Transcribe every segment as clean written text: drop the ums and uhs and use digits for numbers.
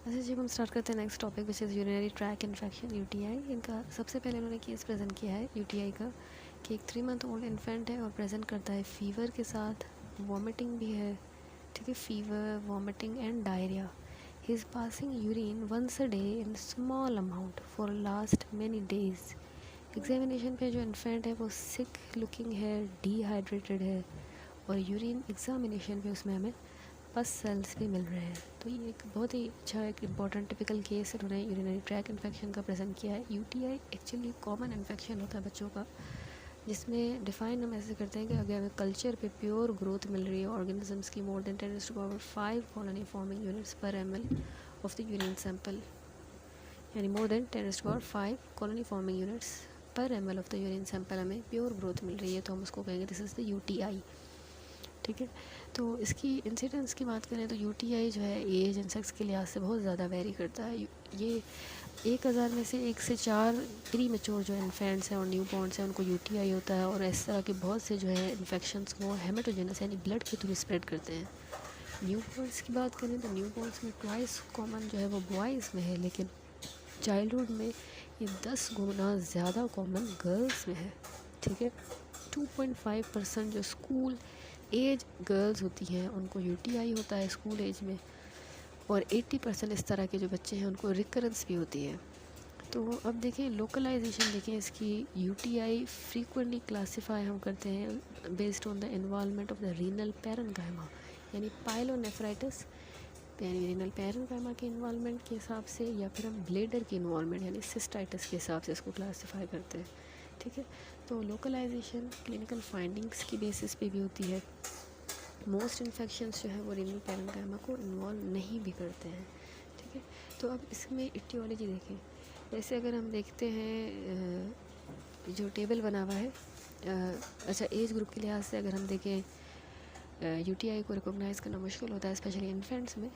अच्छा जी, हम स्टार्ट करते हैं next topic which is urinary track infection UTI. इनका सबसे पहले उन्होंने केस प्रेजेंट किया है यूटीआई का कि एक 3 मंथ ओल्ड इन्फेंट है और प्रेजेंट करता है फ़ीवर के साथ, वॉमिटिंग भी है, ठीक है, fever, vomiting and diarrhoea. He is passing urine once a day in small amount for last many days. Examination पे जो इन्फेंट है वो सिक लुकिंग है, डिहाइड्रेटेड है, और यूरिन एग्जामिनेशन पे उसमें हमें पस सेल्स भी मिल रहे हैं। तो ये एक बहुत ही अच्छा एक इम्पॉर्टेंट टिपिकल केस इन्होंने यूरिनरी ट्रैक इन्फेक्शन का प्रेजेंट किया है। यूटीआई एक्चुअली कॉमन इन्फेक्शन होता है बच्चों का, जिसमें डिफाइन हम ऐसे करते हैं कि अगर हमें कल्चर पे प्योर ग्रोथ मिल रही है ऑर्गेनिजम्स की more than 10⁻5 colony forming units पर ml of the urine sample, यानी more than 10⁻5 colony forming units पर ml of the urine sample हमें प्योर ग्रोथ मिल रही है, तो हम उसको कहेंगे दिस इज़ द यूटीआई। ठीक है, तो इसकी इंसिडेंस की बात करें तो यूटीआई जो है एज एंड सेक्स के लिहाज से बहुत ज़्यादा वेरी करता है। ये 1000 में से 1 से 4 प्री मेच्योर जो इन्फेंट्स हैं और न्यू बॉर्न्स हैं उनको यूटीआई होता है, और इस तरह के बहुत से जो है इन्फेक्शंस को हेमेटोजेनस यानी ब्लड के थ्रू स्प्रेड करते हैं। न्यू बॉर्न्स की बात करें तो न्यू बॉर्न्स में ट्वाइस कॉमन जो है वो बॉयज़ में है, लेकिन चाइल्डहुड में ये 10 गुना ज़्यादा कॉमन गर्ल्स में है। ठीक है, 2.5% जो स्कूल एज गर्ल्स होती हैं उनको यूटीआई होता है स्कूल एज में, और 80% इस तरह के जो बच्चे हैं उनको रिकरेंस भी होती है। तो अब देखें लोकलाइजेशन, देखें इसकी यूटीआई फ्रीक्वेंटली क्लासीफाई हम करते हैं based on the involvement of the renal parenchyma, यानी पाइलोनेफ्राइटिस यानी रीनल पैरेन्काइमा के इन्वॉल्वमेंट के हिसाब से, या फिर हम ब्लेडर की इन्वॉल्वमेंट यानी सिस्टाइटिस के हिसाब से इसको क्लासीफाई करते हैं। ठीक है, तो लोकलाइजेशन क्लिनिकल फाइंडिंग्स की बेसिस पे भी होती है। मोस्ट इन्फेक्शंस जो है वो रीनल पैरेन्काइमा को इन्वॉल्व नहीं भी करते हैं। ठीक है, तो अब इसमें इटियोलॉजी देखें। जैसे अगर हम देखते हैं जो टेबल बना हुआ है, अच्छा एज ग्रुप के लिहाज से अगर हम देखें यूटीआई को रिकॉग्नाइज़ करना मुश्किल होता है स्पेशली इन्फेंट्स में,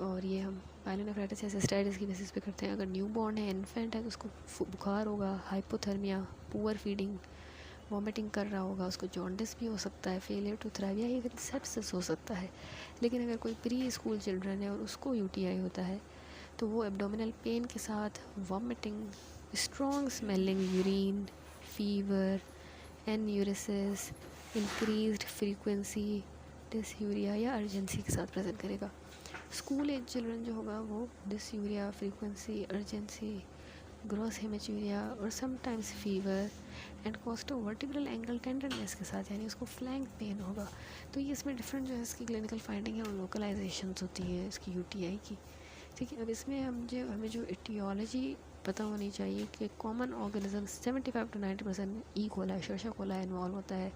और ये हम पाइलोनेफ्राइटिस या सिस्टाइटिस की बेसिस पे करते हैं। अगर न्यू बॉर्न है, इन्फेंट है, तो उसको बुखार होगा, हाइपोथर्मिया, पुअर फीडिंग, वॉमिटिंग कर रहा होगा, उसको जॉन्डिस भी हो सकता है, फेलियर टू थ्राइव या इवन सेप्सिस हो सकता है। लेकिन अगर कोई प्री स्कूल चिल्ड्रन है और उसको यूटीआई होता है तो वो एब्डोमिनल पेन के साथ vomiting, strong smelling urine, fever, enuresis, increased frequency, dysuria या अर्जेंसी के साथ प्रेजेंट करेगा। स्कूल एज चिल्ड्रन जो होगा वो dysuria, frequency, urgency, gross haematuria और sometimes fever and costovertebral angle tenderness के साथ, यानी उसको फ्लैंक पेन होगा। तो ये इसमें डिफरेंट जो है इसकी क्लिनिकल फाइंडिंग है और लोकलाइजेशंस होती हैं इसकी यूटीआई की। ठीक है, अब इसमें हमें जो इटियोलॉजी पता होनी चाहिए कि common organism 75 to 90% E coli, Escherichia coli involve होता है।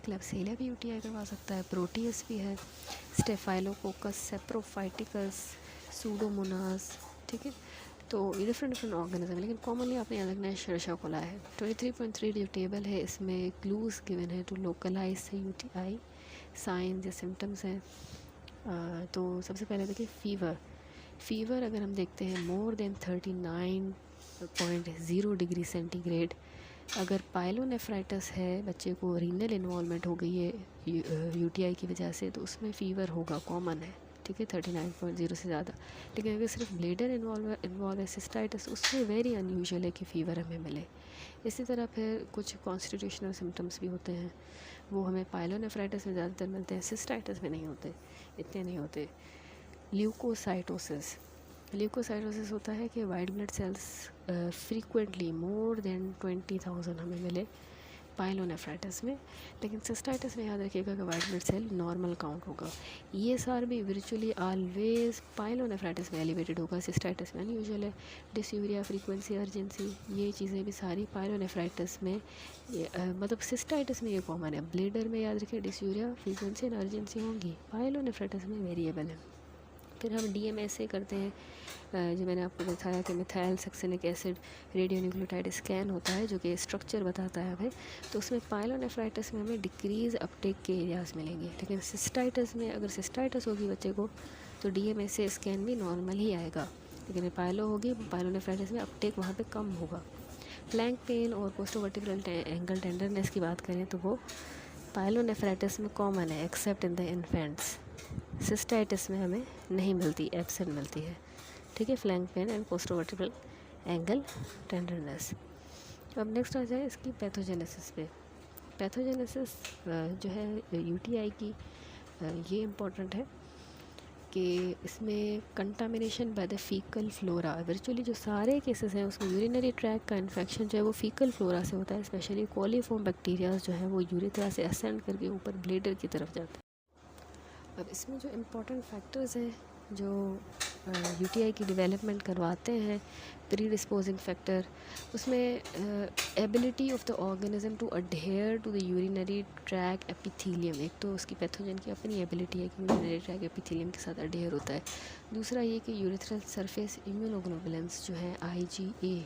क्लेब्सिलिया भी यूटीआई करवा सकता है, प्रोटीज भी है, स्टेफाइलोकोकस, सेप्रोफाइटिकस, सूडोमोनास। ठीक है, तो ये डिफरेंट ऑर्गेनिज्म है, लेकिन कॉमनली आपने याद रखना है शर्षा कोलाई है। 23.3 जो टेबल है इसमें क्लूज गिवन है टू लोकलाइज यूटीआई, साइंस या सिम्टम्स हैं। तो सबसे पहले देखिए फ़ीवर अगर हम देखते हैं मोर देन 39.0 डिग्री सेंटीग्रेड, अगर पाइलोनेफ्राइटिस है, बच्चे को रीनल इन्वॉल्वमेंट हो गई है यूटीआई की वजह से, तो उसमें फ़ीवर होगा, कॉमन है। ठीक है, 39.0 से ज़्यादा। लेकिन अगर सिर्फ ब्लेडर इन्वॉल्व है, सिस्टाइटिस, उसमें वेरी अनयूजुअल है कि फ़ीवर हमें मिले। इसी तरह फिर कुछ कॉन्स्टिट्यूशनल सिम्टम्स भी होते हैं, वो हमें पाइलोनेफ्राइटिस में ज़्यादातर मिलते हैं, सिस्टाइटिस में नहीं होते, इतने नहीं होते। ल्यूकोसाइटोसिस होता है कि white blood cells frequently more than 20,000 हमें मिले पाइलोनेफ्राइटिस में, लेकिन सिस्टाइटिस में याद रखिएगा कि white blood cell normal count होगा। ये सार भी वर्चुअली ऑलवेज पाइलोनेफ्राइटिस में एलिवेटेड होगा, सिस्टाइटिस में अनयूजुअल है। डिसयूरिया, फ्रीक्वेंसी, अर्जेंसी, ये चीज़ें भी सारी पाइलोनेफ्राइटिस में मतलब सिस्टाइटिस में ये कॉमन है। ब्लेडर में याद रखिए डिसयूरिया, फ्रीक्वेंसी एंड अर्जेंसी होंगी, पाइलोनेफ्राइटिस में वेरिएबल है। फिर हम डीएमएसए करते हैं, जो मैंने आपको बताया कि methyl succinic acid radio nucleotide scan होता है जो कि स्ट्रक्चर बताता है हमें। तो उसमें पाइलोनेफ्राइटिस में हमें डिक्रीज अपटेक के एरियाज़ मिलेंगे, लेकिन सिस्टाइटिस में अगर सिस्टाइटिस होगी बच्चे को तो डीएमएसए स्कैन भी नॉर्मल ही आएगा, लेकिन पाइलो होगी, पाइलोनेफ्राइटिस में अपटेक वहाँ पे कम होगा। फ्लैंक पेन और पोस्टोवर्टिब्रल एंगल टेंडरनेस की बात करें तो वो पाइलोनेफ्राइटिस में कॉमन है except in the infants. Cystitis में हमें नहीं मिलती, एब्सेंट मिलती है। ठीक है, flank pain and costovertebral angle tenderness. अब नेक्स्ट आ जाए इसकी पैथोजेनेसिस पे। पैथोजेनेसिस जो है यूटीआई की ये इम्पोर्टेंट है कि इसमें contamination by the faecal flora, virtually जो सारे केसेस हैं उसमें यूरिनरी ट्रैक का इन्फेक्शन जो है वो फीकल फ्लोरा से होता है। स्पेशली कोलीफॉर्म बैक्टीरियाज जो है वो यूरेथ्रा से असेंड करके ऊपर ब्लेडर की तरफ जाते हैं। अब इसमें जो इम्पोर्टेंट फैक्टर्स हैं जो यूटीआई की डेवलपमेंट करवाते हैं, प्री डिस्पोजिंग फैक्टर, उसमें ability of the organism to adhere to the urinary tract epithelium. एक तो उसकी पैथोजन की अपनी एबिलिटी है कि यूरिनरी ट्रैक एपिथेलियम के साथ अडहेयर होता है। दूसरा ये कि यूरेथ्रल सरफेस इम्यूनोग्लोबुलेंस जो है IgA।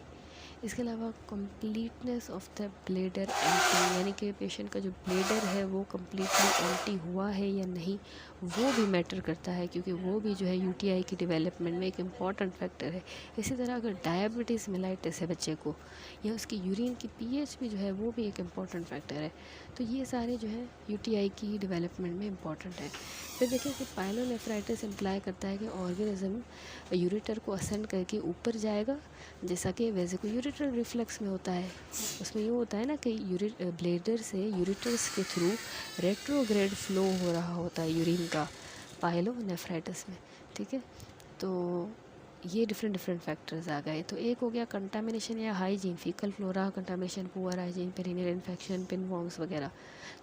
इसके अलावा completeness of the bladder empty, यानी कि पेशेंट का जो ब्लेडर है वो कम्प्लीटली एम्प्टी हुआ है या नहीं, वो भी मैटर करता है, क्योंकि वो भी जो है यूटीआई की डेवलपमेंट में एक इम्पॉर्टेंट फैक्टर है। इसी तरह अगर डायबिटीज़ मेलाइटिस है बच्चे को, या उसकी यूरिन की पीएच भी जो है वो भी एक इम्पॉर्टेंट फैक्टर है। तो ये सारे जो है यूटीआई की डेवलपमेंट में इम्पॉर्टेंट है। फिर देखिए कि पाइलोनेफ्राइटिस इम्प्लाई करता है कि ऑर्गेनिज्म यूरेटर को असेंड करके ऊपर जाएगा, जैसा कि वेजिको यूरेटर रिफ्लेक्स में होता है। उसमें ये होता है ना कि ब्लेडर से यूरेटर्स के थ्रू रेट्रोग्रेड फ्लो हो रहा होता है यूरिन का पाइलोनेफ्राइटिस में, ठीक है। तो ये डिफरेंट फैक्टर्स आ गए। तो एक हो गया कंटामिनेशन या hygiene, faecal flora contamination, poor hygiene, perineal infection, pinworms वगैरह।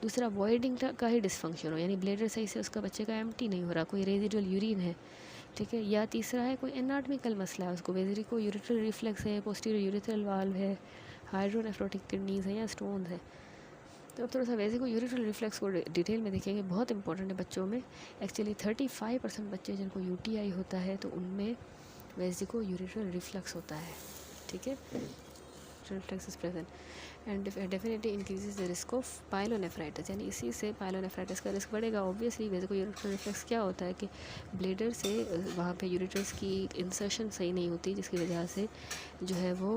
दूसरा वॉइडिंग का ही डिसफंक्शन हो, यानी ब्लेडर सही से उसका बच्चे का एम्प्टी नहीं हो रहा, कोई रेजिडुअल यूरिन है, ठीक है। या तीसरा है कोई एनाटॉमिकल मसला है, उसको वेजिको यूरेट्रल रिफ्लेक्स है, पोस्टीरियर यूरेथ्रल वाल्व है, हाइड्रोनेफ्रोटिक किडनीज है या स्टोन है। तो अब थोड़ा सा वेजिको यूरेट्रल रिफ्लेक्स को डिटेल में देखेंगे, बहुत इंपॉर्टेंट है बच्चों में। एक्चुअली 35% बच्चे जिनको यूटीआई होता है तो उनमें वेजिको यूरेट्रल रिफ्लेक्स होता है, ठीक है। Reflex is present and definitely increases the risk of pyelonephritis, यानी इसी से पाइलोनेफ्राइटिस का रिस्क बढ़ेगा। ऑब्वियसली वेजिको यूरेट्रल रिफ्लेक्स क्या होता है कि ब्लेडर से वहाँ पे यूरेटर्स की इंसर्शन सही नहीं होती, जिसकी वजह से जो है वो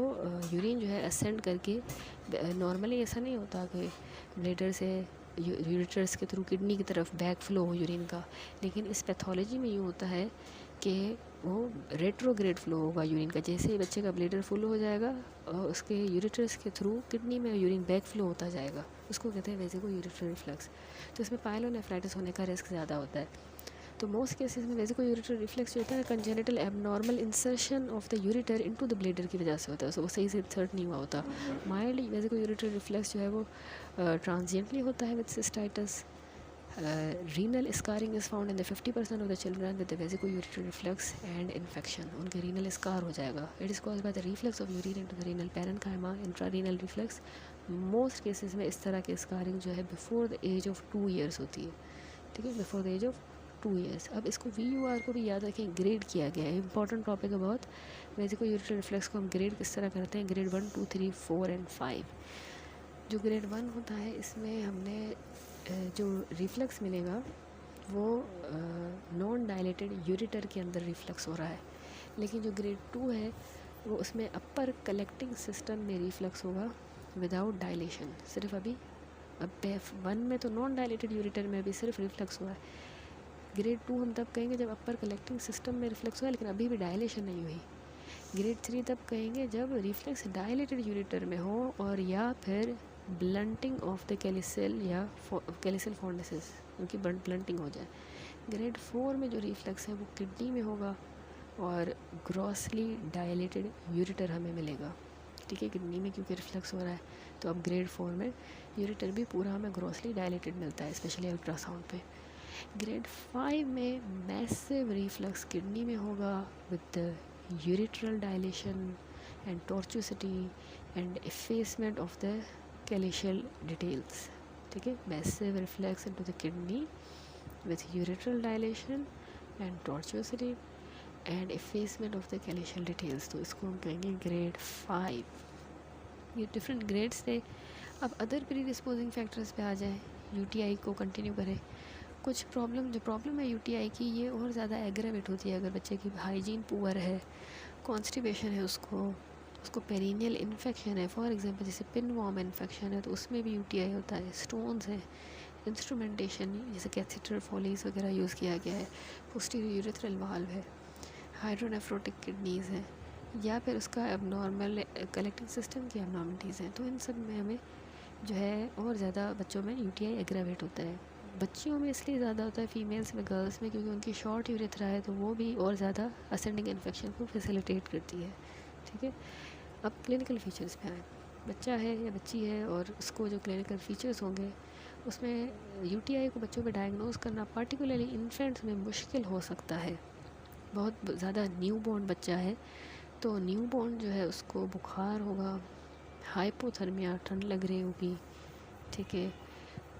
यूरिन जो है असेंड करके, नॉर्मली ऐसा नहीं होता कि ब्लेडर से यूरेटर्स के थ्रू किडनी की तरफ बैक फ्लो हो यूरिन का, लेकिन इस पैथोलॉजी में यूँ होता है कि वो रेट्रोग्रेड फ्लो होगा यूरिन का। जैसे ही बच्चे का ब्लेडर फुल हो जाएगा और उसके यूरेटर्स के थ्रू किडनी में यूरिन बैक फ्लो होता जाएगा, उसको कहते हैं वेजिको यूरेट्रल रिफ्लेक्स। तो इसमें पाइलोनेफ्राइटिस होने का रिस्क ज़्यादा होता है। तो मोस्ट केसेस में वेजिको यूरेट्रल रिफ्लेक्स जो होता है congenital abnormal insertion of the ureter into the bladder की वजह से होता है, वो सही से इंसर्ट नहीं हुआ होता। माइल्ड वेजिको यूरेट्रल रिफ्लेक्स जो है वो ट्रांजिएंटली होता है with cystitis. Renal scarring is found in the 50% of the children with the vesicoureteral reflux and infection. उनके रीनल स्कार हो जाएगा। It is caused by the reflux of urine into the renal parenchyma, intrarenal reflux. Most cases में इस तरह की scarring जो है before the age of 2 years होती है, ठीक है, before the age of 2 years। अब इसको VUR को भी याद रखें, ग्रेड किया गया है, इंपॉर्टेंट टॉपिक है बहुत। वेजिको यूरेट्रल रिफ्लेक्स को हम ग्रेड किस तरह करते हैं, ग्रेड 1, 2, 3, 4 एंड 5। जो ग्रेड 1 होता है इसमें हमने जो रिफ्लेक्स मिलेगा वो नॉन डायलेटेड यूरेटर के अंदर रिफ्लेक्स हो रहा है। लेकिन जो ग्रेड 2 है वो उसमें अपर कलेक्टिंग सिस्टम में रिफ्लेक्स होगा विदाउट डायलेशन। सिर्फ अभी अब 1 में तो नॉन डायलेटेड यूरेटर में भी सिर्फ रिफ्लेक्स हुआ है। ग्रेड 2 हम तब कहेंगे जब अपर कलेक्टिंग सिस्टम में रिफ्लेक्स हुआ लेकिन अभी भी डायलेशन नहीं हुई। ग्रेड 3 तब कहेंगे जब रिफ्लेक्स डायलेटेड यूरेटर में हो और या फिर ब्लंटिंग ऑफ द कैलिसल या कैलिसल फॉन्डेसिस, उनकी ब्लंटिंग हो जाए। ग्रेड 4 में जो रिफ्लेक्स है वो किडनी में होगा और ग्रॉसली डायलेटेड यूरेटर हमें मिलेगा, ठीक है, किडनी में क्योंकि रिफ्लेक्स हो रहा है। तो अब ग्रेड 4 में यूरेटर भी पूरा हमें ग्रॉसली डायलेटेड मिलता है, स्पेशली अल्ट्रासाउंड पे। ग्रेड 5 में मैसिव रिफ्लक्स किडनी में होगा with ureteral dilation and tortuosity and effacement of the calyceal details, ठीक है। Massive reflux into the kidney with ureteral dilation and tortuosity and effacement of the calyceal details. तो इसको हम कहेंगे grade 5। ये different grades थे। अब अदर प्री डिस्पोजिंग फैक्टर्स पे आ जाएँ, यूटीआई को कंटिन्यू करें। कुछ जो प्रॉब्लम है यूटीआई की, ये और ज़्यादा एग्रेवेट होती है अगर बच्चे की हाइजीन पुअर है, कॉन्स्टिपेशन है, उसको पेरिनियल इन्फेक्शन है, फॉर एग्जांपल जैसे पिनवॉर्म इन्फेक्शन है तो उसमें भी यूटीआई होता है। स्टोन्स हैं, इंस्ट्रूमेंटेशन जैसे कैथेटर फॉलीज वगैरह यूज़ किया गया है, पोस्टीरियर यूरेथ्रल वाल्व है, हाइड्रोनेफ्रोटिक किडनीज़ हैं, या फिर उसका एबनॉर्मल कलेक्टिंग सिस्टम की एबनॉर्मलिटीज़ हैं। तो इन सब में हमें जो है और ज़्यादा बच्चों में यूटीआई एग्रावेट होता है। बच्चियों में इसलिए ज़्यादा होता है, फीमेल्स में, गर्ल्स में, क्योंकि उनकी शॉर्ट यूरेथ्रा है, तो वो भी और ज़्यादा असेंडिंग इन्फेक्शन को फैसिलिटेट करती है। ठीक है, अब क्लिनिकल फीचर्स पे आए। बच्चा है या बच्ची है और उसको जो क्लिनिकल फीचर्स होंगे उसमें यूटीआई को बच्चों में डायग्नोज करना पार्टिकुलरली इन्फेंट्स में मुश्किल हो सकता है। बहुत ज़्यादा न्यू बॉर्न बच्चा है तो न्यू बॉर्न जो है उसको बुखार होगा, हाइपोथर्मिया, ठंड लग रही होगी, ठीक है,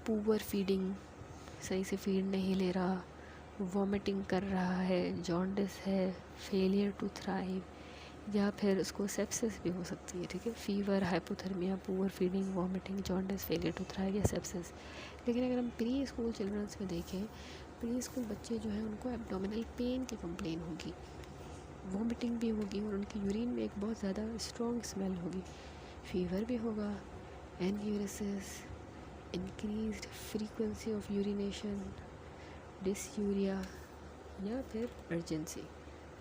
पुअर फीडिंग, सही से फीड नहीं ले रहा, वॉमिटिंग कर रहा है, जॉन्डिस है, फेलियर टू थ्राइव, या फिर उसको सेप्सिस भी हो सकती है। ठीक है, fever, hypothermia, poor feeding, vomiting, jaundice, failure to thrive या सेप्सिस। लेकिन अगर हम प्री स्कूल चिल्ड्रंस में देखें, प्री स्कूल बच्चे जो हैं उनको एब्डोमिनल पेन की कंप्लेन होगी, वॉमिटिंग भी होगी और उनकी यूरिन में एक बहुत ज़्यादा स्ट्रॉन्ग स्मेल होगी, फीवर भी होगा, enuresis, increased frequency of urination, dysuria या फिर अर्जेंसी।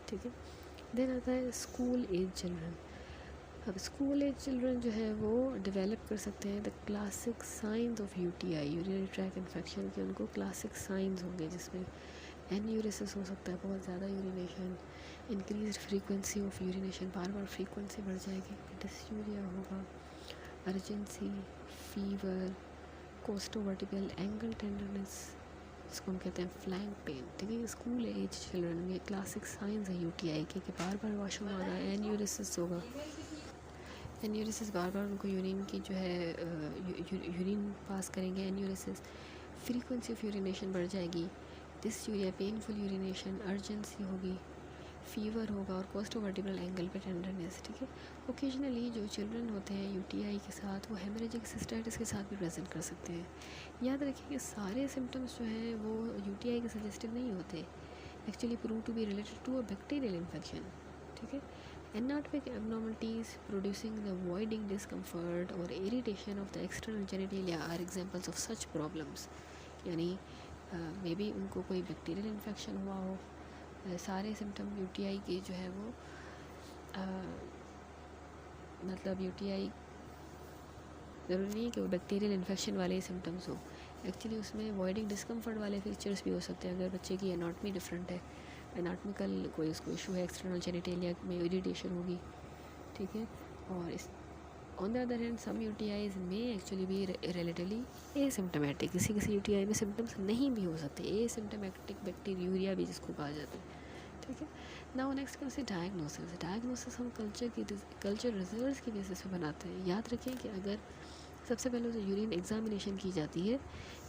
ठीक है, देन आता है स्कूल एज चिल्ड्रन। अब स्कूल एज चिल्ड्रन जो है वो डेवलप कर सकते हैं the classic science of UTI, urinary track infection के उनको क्लासिक साइंस होंगे, जिसमें एन्यूरिसिस हो सकता है, बहुत ज़्यादा urination, increased frequency of urination, bar bar frequency बढ़ जाएगी, डिसयूरिया होगा, अर्जेंसी, फीवर, कोस्टोवर्टिकल एंगल टेंडरनेस, इसको हम कहते हैं फ्लैंक पेन। ठीक है, स्कूल एज चिल्ड्रन में क्लासिक साइंस है यूटीआई के कि बार बार वॉशरूम आ रहा है, एन्यूरिसिस होगा, एन्यूरिसिस बार बार उनको यूरिन की जो है यूरिन पास करेंगे, एन्यूरिसिस, फ्रीक्वेंसी ऑफ यूरिनेशन बढ़ जाएगी, डिसयूरिया, पेनफुल यूरिनेशन, अर्जेंसी होगी, फीवर होगा और कोस्टोवर्टिब्रल एंगल पे टेंडरनेस। ठीक है, ओकेजनली जो चिल्ड्रन होते हैं यूटीआई के साथ वो हेमरेजिक सिस्टाइटिस के साथ भी प्रेजेंट कर सकते हैं। याद रखिए कि सारे सिम्टम्स जो हैं वो यूटीआई के सजेस्टिव नहीं होते, actually prove to be related to a bacterial infection. ठीक है, anatomic abnormalities producing the voiding discomfort और irritation of the external genitalia are examples of such problems. यानी मे बी उनको कोई बैक्टीरियल इन्फेक्शन हुआ हो, सारे सिम्टम यूटीआई के जो है वो मतलब यूटीआई ज़रूरी नहीं है कि वो बैक्टीरियल इन्फेक्शन वाले ही सिम्टम्स हो, एक्चुअली उसमें वॉइडिंग डिस्कम्फर्ट वाले फीचर्स भी हो सकते हैं। अगर बच्चे की एनाटमी डिफरेंट है, एनाटमिकल कोई उसको इशू है, एक्सटर्नल जेनिटेलिया में इरिटेशन होगी। ठीक है, और इस on the other hand some UTIs में एक्चुअली भी रिलेटिवली एसिम्टोमेटिक, किसी किसी यूटीआई में सिम्टम्स नहीं भी हो सकते, एसिम्टोमेटिक बैक्टीरियूरिया भी जिसको कहा जाता है। ठीक है, नाउ नेक्स्ट कौन सी डायग्नोसिस। डायग्नोसिस हम कल्चर रिजल्ट्स की बेसिस पे बनाते हैं। याद रखें कि अगर सबसे पहले तो यूरिन एग्जामिनेशन की जाती है,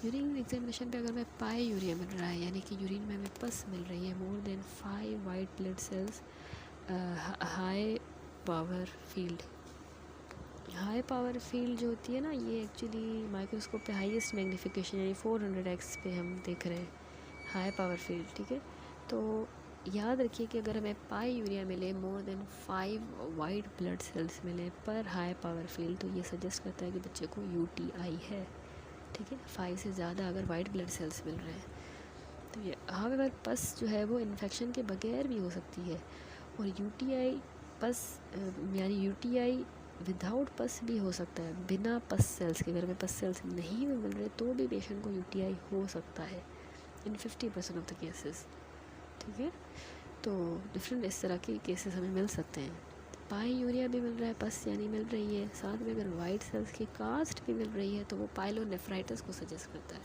यूरिन एग्जामिनेशन पे अगर मैं पाई यूरिया मिल रहा है, यानी कि यूरिन में हमें पस मिल रही है, more than 5 white blood cells, high power field. High power field जो होती है ना, ये एक्चुअली माइक्रोस्कोप पे हाईएस्ट मैग्नीफिकेशन यानी 400x पे हम देख रहे हैं हाई पावर फील्ड। ठीक है, तो याद रखिए कि अगर हमें पाई यूरिया मिले, more than 5 white blood cells मिले पर हाई पावर फील्ड, तो ये सजेस्ट करता है कि बच्चे को यूटीआई है। ठीक है, 5 से ज़्यादा अगर वाइट ब्लड सेल्स मिल रहे हैं तो ये हाउएवर पस जो है वो इन्फेक्शन के बगैर भी हो सकती है, और यूटीआई पस यानी यूटीआई विदाउट पस भी हो सकता है, बिना पस सेल्स के। अगर हमें पस सेल्स नहीं भी मिल रहे तो भी पेशेंट को यूटीआई हो सकता है इन 50% ऑफ द केसेस। ठीक है, तो डिफरेंट इस तरह के केसेस हमें मिल सकते हैं। पाई यूरिया भी मिल रहा है, पस यानी मिल रही है, साथ में अगर वाइट सेल्स की कास्ट भी मिल रही है तो वो पाइलोनेफ्राइटिस को सजेस्ट करता है।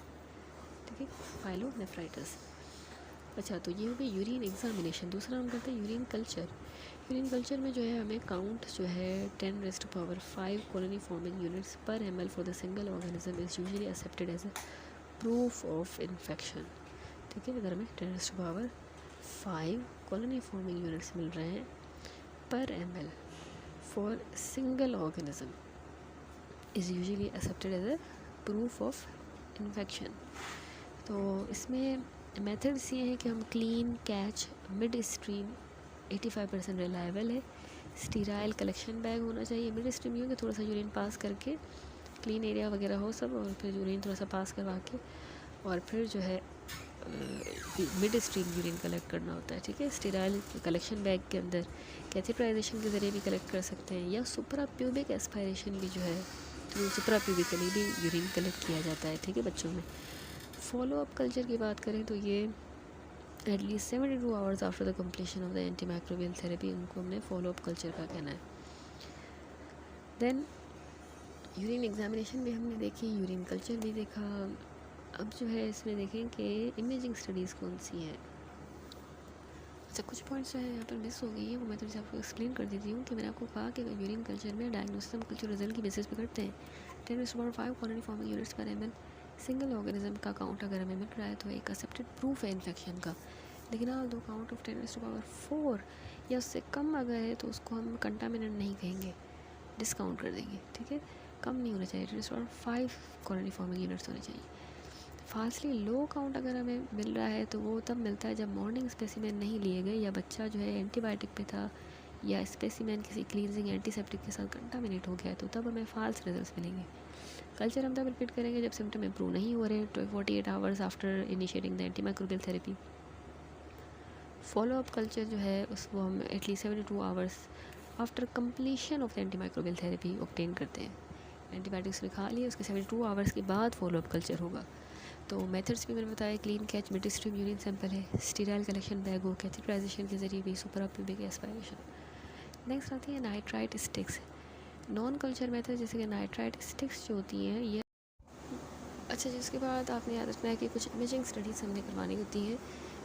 ठीक है, पाइलोनेफ्राइटिस। अच्छा, तो ये हो गई यूरिन एग्जामिनेशन। दूसरा हम करते हैं यूरिन कल्चर। यूरिन कल्चर में जो है हमें काउंट जो है 10⁵ कॉलोनी फॉर्मिंग यूनिट्स पर ml for the single organism is usually accepted as a proof of infection. ठीक है, अगर हमें 10⁵ कॉलोनी फॉर्मिंग यूनिट्स मिल रहे हैं पर ml for single organism is usually accepted as a proof of infection. तो इसमें मेथड्स ये हैं कि हम clean, catch, mid stream 85% reliable है, स्टीराइल कलेक्शन बैग होना चाहिए। मिड स्ट्रीम ये हो कि थोड़ा सा यूरिन पास करके क्लीन एरिया वगैरह हो सब, और फिर यूरिन थोड़ा सा पास करवा के और फिर जो है मिड स्ट्रीम यूरिन कलेक्ट करना होता है, ठीक है। स्टेराइल कलेक्शन बैग के अंदर कैथेटराइजेशन के ज़रिए भी कलेक्ट कर सकते हैं, या सुपरा प्यूबिक एस्पायरेशन भी जो है थ्रू सुपरा प्यूबिकली भी यूरिन कलेक्ट किया जाता है, ठीक है बच्चों में। फॉलो अप कल्चर की बात करें तो ये at least 72 hours after the completion of the anti microbial therapy, उनको हमने फॉलो अप कल्चर का कहना है। देन यूरिन एग्जामिनेशन में हमने देखी, यूरिन कल्चर भी देखा। अब जो है इसमें देखें कि इमेजिंग स्टडीज़ कौन सी हैं। अच्छा, कुछ पॉइंट्स जो है यहाँ पर मिस हो गई है, वो मैं थोड़ी सी आपको एक्सप्लेन कर देती हूँ कि मैंने आपको कहा कि यूरिन कल्चर में डायग्नोसिस हम कल्चर रिजल्ट की बेसिस पे करते हैं। 10⁻5 कॉलोनी फॉर्मिंग यूनिट्स पर ml सिंगल ऑर्गेनिज्म का काउंट अगर हमें मिल रहा है तो एक एक्सेप्टेड प्रूफ है इन्फेक्शन का। लेकिन हाँ, दो काउंट ऑफ 10⁻4 या उससे कम अगर है तो उसको हम कंटामिनेंट नहीं कहेंगे, डिस्काउंट कर देंगे, ठीक है। कम नहीं होना चाहिए, 10⁻5 कॉलोनी फॉर्मिंग यूनिट्स होने चाहिए। फास्टली लो काउंट अगर हमें मिल रहा है तो वो तब मिलता है जब मॉर्निंग स्पेसिमेन नहीं लिए गए, या बच्चा जो है एंटीबायोटिक पे था, या स्पेसिमेन किसी क्लींजिंग एंटीसेप्टिक के साथ कंटामिनेट हो गया, तो तब हमें फाल्स रिजल्ट्स मिलेंगे। कल्चर हम तब रिपीट करेंगे जब सिम्टम इंप्रूव नहीं हो रहे, 48 hours after initiating the antimicrobial therapy. Follow up culture जो है उसको हम at least 72 hours after completion of the antimicrobial therapy obtain करते हैं। एंटीबायोटिक्स ने खा लिए, उसके 72 आवर्स के बाद फॉलो अप कल्चर होगा। तो मेथड्स भी मैंने बताया, clean catch mid stream urine sample है, स्टीराइल कलेक्शन बैग हो, कैथेटराइजेशन के जरिए भी, सुपरा प्यूबिक एस्पायरेशन। नेक्स्ट आती है nitrite sticks. Non culture method जैसे कि नाइट्राइट स्टिक्स जो होती हैं ये। अच्छा, जिसके बाद आपने याद रखना है कि कुछ इमेजिंग स्टडीज़ हमने करवानी होती हैं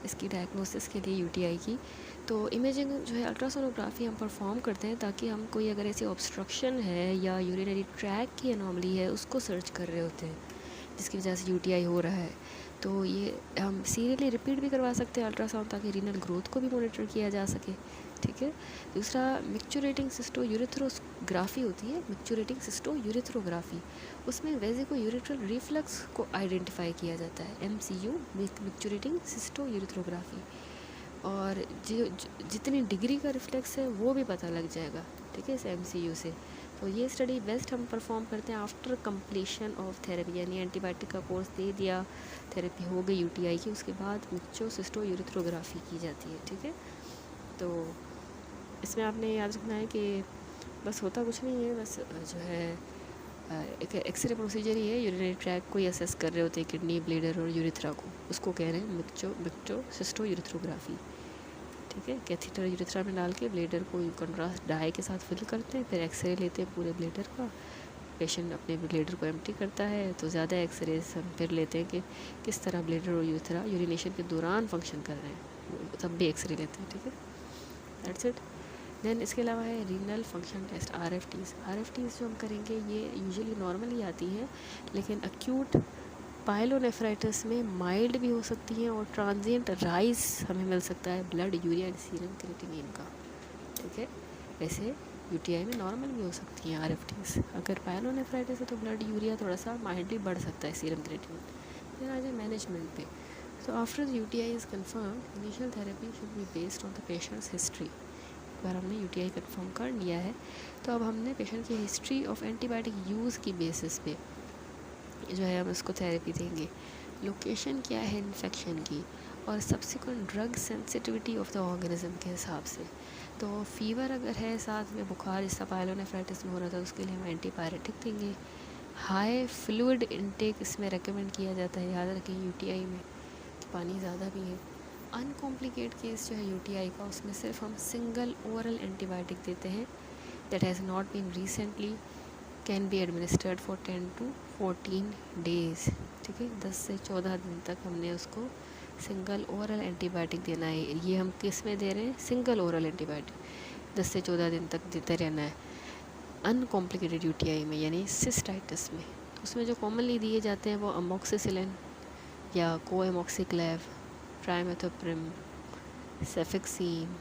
इसकी डायग्नोसिस के लिए यूटीआई की। तो इमेजिंग जो है अल्ट्रासोनोग्राफी हम परफॉर्म करते हैं ताकि हम कोई अगर ऐसी ऑब्स्ट्रक्शन है या यूरिनरी ट्रैक की एनॉमली है उसको सर्च कर रहे होते हैं जिसकी वजह से यूटीआई हो रहा है। तो ये हम सीरियली रिपीट भी करवा सकते हैं अल्ट्रासाउंड, ताकि रीनल ग्रोथ को भी मॉनिटर किया जा सके, ठीक है। दूसरा मिक्चुरेटिंग सिस्टो यूरिथ्रोग्राफी होती है, मिक्चुरेटिंग सिस्टो यूरिथ्रोग्राफी। उसमें वेजिको यूरिथ्रल रिफ्लक्स को आइडेंटिफाई किया जाता है, MCU मिक्चुरेटिंग सिस्टो यूरिथ्रोग्राफी। और जितनी डिग्री का रिफ्लेक्स है वो भी पता लग जाएगा, ठीक है, इस MCU से। तो ये स्टडी बेस्ट हम परफॉर्म करते हैं आफ्टर कंप्लीशन ऑफ थेरेपी, यानी एंटीबायोटिक का कोर्स दे दिया, थेरेपी हो गई यूटीआई की, उसके बाद मिक्चो सिस्टो यूरिथ्रोग्राफी की जाती है, ठीक है। तो इसमें आपने याद रखना है कि बस होता कुछ नहीं है, बस जो है एक एक्सरे प्रोसीजर ही है। यूरिनरी ट्रैक को ही असेस कर रहे होते हैं, किडनी, ब्लैडर और यूरिथ्रा को, उसको कह रहे हैं मिक्चो सिस्टो यूरिथ्रोग्राफी, ठीक है। कैथीटर यूरिथ्रा में डाल के ब्लेडर को कंट्रास्ट डाई के साथ फिल करते हैं, फिर एक्सरे लेते हैं पूरे ब्लेडर का। पेशेंट अपने ब्लेडर को एम्प्टी करता है तो ज़्यादा एक्सरेज हम फिर लेते हैं कि किस तरह ब्लेडर और यूरिथ्रा यूरिनेशन के दौरान फंक्शन कर रहे हैं, तब भी एक्सरे लेते हैं, ठीक है। That's it. देन इसके अलावा है रीनल फंक्शन टेस्ट, RFTs जो हम करेंगे ये यूजुअली नॉर्मली आती हैं, लेकिन अक्यूट पाइलोनेफ्राइटिस में माइल्ड भी हो सकती हैं और ट्रांजिएंट राइज हमें मिल सकता है blood urea and serum creatinine का, ठीक है। वैसे यूटीआई में नॉर्मल भी हो सकती हैं RFTs। अगर पाइलोनेफ्राइटिस है तो ब्लड यूरिया थोड़ा सा माइल्डली बढ़ सकता है, सीरम क्रिएटिनिन। फिर आ जाए मैनेजमेंट पे। तो after UTI is confirm, initial therapy should be based on the patients history. एक बार हमने UTI कन्फर्म कर लिया है तो अब हमने पेशेंट की हिस्ट्री ऑफ एंटीबायोटिक यूज़ की बेसिस पे जो है हम उसको थेरेपी देंगे। लोकेशन क्या है इन्फेक्शन की, और subsequent drug sensitivity of the organism के हिसाब से। तो फीवर अगर है, साथ में बुखार जिसका पाइलोनेफ्राइटिस में हो रहा था, उसके लिए हम एंटीपायरेटिक देंगे। हाई फ्लूइड इनटेक इसमें रेकमेंड किया जाता है, याद रखें UTI में पानी ज़्यादा भी है। अनकॉम्प्लिकेट केस जो है UTI का, उसमें सिर्फ हम सिंगल ओरल एंटीबायोटिक देते हैं that has not been recently, can be administered for 10 to 14 days, ठीक है। 10 से 14 दिन तक हमने उसको सिंगल ओरल एंटीबायोटिक देना है। ये हम किस में दे रहे हैं, सिंगल ओरल एंटीबायोटिक 10 से 14 दिन तक देते रहना है अनकॉम्प्लिकेटेड UTI में, यानी सिस्टाइटिस में। तो उसमें जो कॉमनली दिए जाते हैं वो अमोक्सिसिलिन या कोएमोक्सिक्लेव, ट्राइमेथोप्रिम, सेफिक्सीम,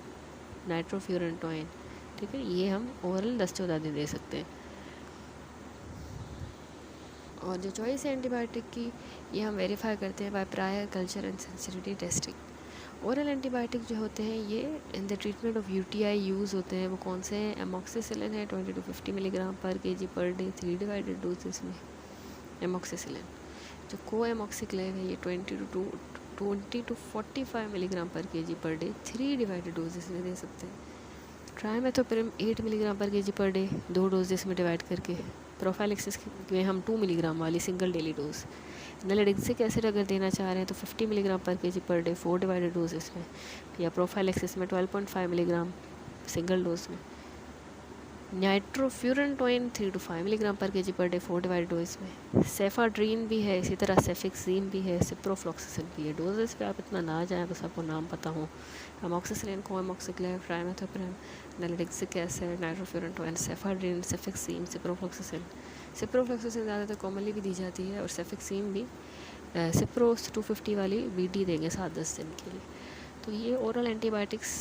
नाइट्रोफ्यूरेंटोइन, ठीक है। ये हम ओरल 10-14 दिन दे सकते हैं। और जो चॉइस है एंटीबायोटिक की, ये हम वेरीफाई करते हैं by prior culture and sensitivity testing. Oral antibiotic जो होते हैं ये in the treatment of UTI use होते हैं। वो कौन से हैं, एमोक्सिसिलिन है 20 to 50 मिलीग्राम पर kg per day, 3 divided doses में एमोक्सिसिलिन। जो कोएमोक्सिक्लेव है ये 20 to 20 to 45 milligram per KG per day 3 divided doses में दे सकते हैं। ट्राइमेथोपेरम 8 milligram per KG per day 2 doses में डिवाइड करके। प्रोफाइलैक्सिस में हम 2 मिलीग्राम वाली सिंगल डेली डोज। नैलिडिक्सिक एसिड अगर देना चाह रहे हैं तो 50 milligram per KG per day 4 divided doses में, या प्रोफाइलैक्सिस में 12.5 मिलीग्राम सिंगल डोज में। Nitrofurantoin 3 to 5 milligram per KG per day 4 divided dose में। सेफाड्रीन भी है, इसी तरह सेफिक्सीम भी है, सिप्रोफ्लॉक्सिसिन भी है। डोजेस पे आप इतना ना जाएं, बस आपको नाम पता हो। Amoxicillin, co-amoxiclav, trimethoprim, nalidixic acid, nitrofurantoin, cephradine, cefixime, ciprofloxacin. Ciprofloxacin ज़्यादातर कॉमनली भी दी जाती है, और सेफिक्सीम भी सिप्रोस 250 वाली BD देंगे 7-10 दिन के लिए। तो ये ओरल एंटीबायोटिक्स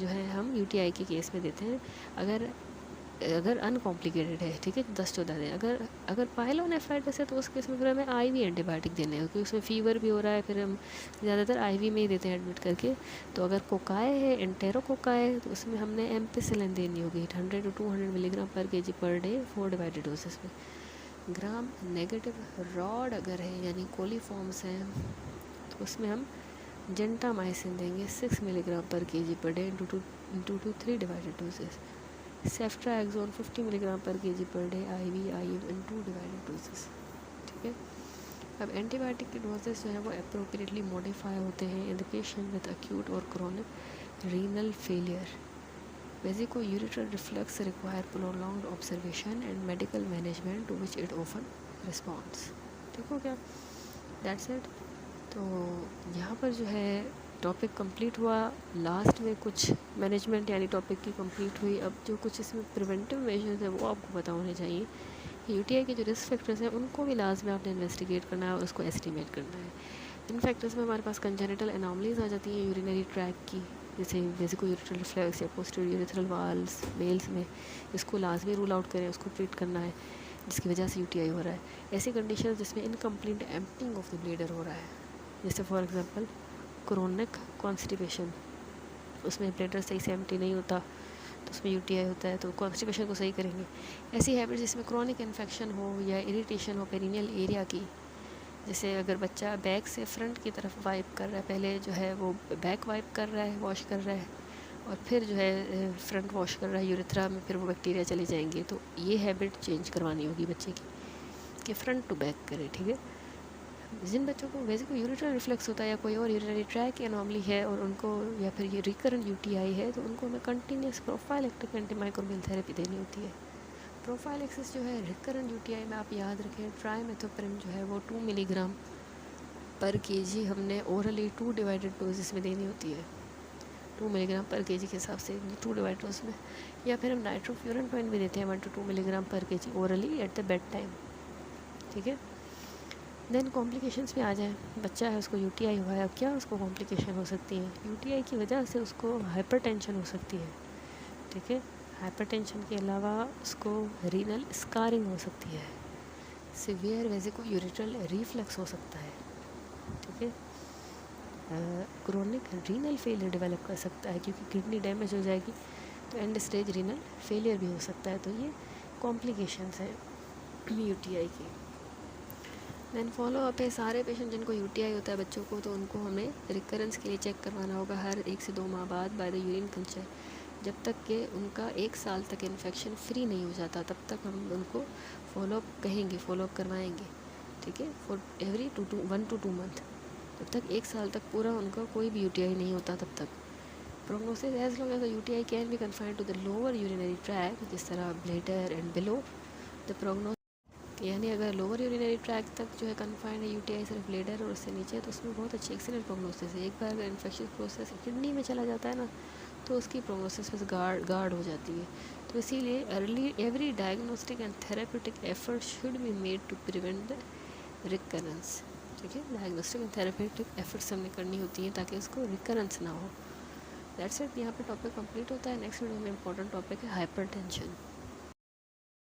जो है हम UTI के केस में देते हैं अगर अनकॉम्प्लिकेटेड है, ठीक है, 10-14 दिन। अगर पाइलोनेफ्राइटिस है तो उस केस में फिर हमें IV एंटीबायोटिक देने हैं, क्योंकि उसमें फीवर भी हो रहा है, फिर हम ज़्यादातर IV में ही देते हैं एडमिट करके। तो अगर कोकाए है, एंटेरोकोकाए है, तो उसमें हमने एम्पिसिलिन देनी होगी 100 to 200 milligram per KG per day 4 divided doses में। ग्राम नेगेटिव रॉड अगर है, यानी कोलीफॉर्म्स हैं, तो उसमें हम जेंटामाइसिन देंगे 6 milligram per KG per day into 3 divided doses. Ceftriaxone 50 milligram per KG per day IV IM in 2 divided doses, ठीक है। अब एंटीबायोटिक के डोजेस जो है वो अप्रोप्रिएटली मॉडिफाई होते हैं in the patient with acute और chronic renal failure. Vesicoureteral reflux require prolonged observation and medical management to which it often response. ठीक हो क्या, दैट्स इट। तो यहाँ पर जो है टॉपिक कंप्लीट हुआ। लास्ट में कुछ मैनेजमेंट यानी टॉपिक की कंप्लीट हुई। अब जो कुछ इसमें प्रिवेंटिव मेजर्स हैं वो आपको पता होने चाहिए। UTI के जो रिस्क फैक्टर्स हैं उनको भी लाजमी आपने इन्वेस्टिगेट करना है और उसको एस्टिमेट करना है। इन फैक्टर्स में हमारे पास कंजेनिटल एनॉमलीज आ जाती हैं यूरिनरी ट्रैक की, जैसे वेसिको-यूरेथ्रल रिफ्लक्स या पोस्टीरियर यूरेथ्रल वाल्व्स मेल्स में, इसको लाजमी रूल आउट करें, उसको ट्रीट करना है जिसकी वजह से UTI हो रहा है। ऐसी कंडीशन जिसमें incomplete emptying of the bladder हो रहा है, जैसे फॉर एग्जांपल क्रोनिक कॉन्स्टिपेशन, उसमें ब्लैडर सही से एम्प्टी नहीं होता तो उसमें UTI होता है, तो कॉन्स्टिपेशन को सही करेंगे। ऐसी हैबिट जिसमें क्रोनिक इन्फेक्शन हो या इरिटेशन हो पेरिनियल एरिया की, जैसे अगर बच्चा बैक से फ्रंट की तरफ वाइप कर रहा है, पहले जो है वो बैक वाइप कर रहा है, वॉश कर रहा है, और फिर जो है फ्रंट वॉश कर रहा है, यूरेथ्रा में फिर वो बैक्टीरिया चले जाएंगे, तो ये हैबिट चेंज करवानी होगी बच्चे की कि फ्रंट टू बैक करे, ठीक है। जिन बच्चों को वेसिको-यूरेथ्रल रिफ्लक्स होता है या कोई और यूरिनरी ट्रैक एनॉमली है और उनको, या फिर ये रिकरेंट UTI है, तो उनको हमें कंटिन्यूस प्रोफाइलेक्टिक एंटीमाइक्रोबियल थेरेपी देनी होती है। प्रोफाइलेक्सिस जो है रिकरेंट UTI में आप याद रखें, ट्राइमेथोपेरम जो है वो 2 मिलीग्राम पर केजी हमने ओरली 2 डिवाइडेड डोजेस में देनी होती है, 2 मिलीग्राम पर केजी के हिसाब से 2 डिवाइडेड डोज में। या फिर हम नाइट्रोफ्यूरेंटोइन भी देते हैं 1 to 2 milligram per KG orally at the bed time, ठीक है। देन कॉम्प्लिकेशंस में आ जाए, बच्चा है उसको UTI हुआ है, अब क्या उसको कॉम्प्लिकेशन हो सकती है? UTI की वजह से उसको हाइपरटेंशन हो सकती है, ठीक है। हाइपरटेंशन के अलावा उसको रीनल स्कारिंग हो सकती है, सिवियर वेसिको-यूरेथ्रल रिफ्लक्स हो सकता है, ठीक है। क्रोनिक रीनल फेलियर डेवलप कर सकता है क्योंकि किडनी डैमेज हो जाएगी, तो एंड स्टेज रीनल फेलियर भी हो सकता है। तो ये कॉम्प्लिकेशंस हैं UTI की। देन फॉलो अप है, सारे पेशेंट जिनको UTI होता है बच्चों को, तो उनको हमें रिकरेंस के लिए चेक करवाना होगा हर 1 से 2 माह बाद बाय द यूरिन कल्चर। जब तक कि उनका 1 साल तक इन्फेक्शन फ्री नहीं हो जाता तब तक हम उनको फॉलोअप कहेंगे, फॉलोअप करवाएंगे, ठीक है, फॉर एवरी 1 to 2 मंथ। जब तक 1 साल तक पूरा उनका कोई भी UTI नहीं होता तब तक। Prognosis as long as the UTI can be confined to the lower urinary tract, जिस तरह bladder and below the prognosis, यानी अगर लोअर यूरिनरी ट्रैक तक जो है कन्फाइंड है UTI सिर्फ ब्लैडर और उससे नीचे, तो उसमें बहुत अच्छी एक्सीलेंट प्रोग्नोसिस है। एक बार अगर इन्फेक्शन प्रोसेस किडनी में चला जाता है ना, तो उसकी प्रोग्नोसिस बस गार्ड हो जाती है। तो इसीलिए every diagnostic and therapeutic effort should be made to prevent the recurrence, ठीक है। डायग्नोस्टिक एंड थेरेप्यूटिक एफर्ट्स हमने करनी होती हैं ताकि उसको रिकरेंस ना हो। दैट्स इट, यहाँ पे टॉपिक कंप्लीट होता है। नेक्स्ट वीडियो में इंपॉर्टेंट टॉपिक है हाइपरटेंशन।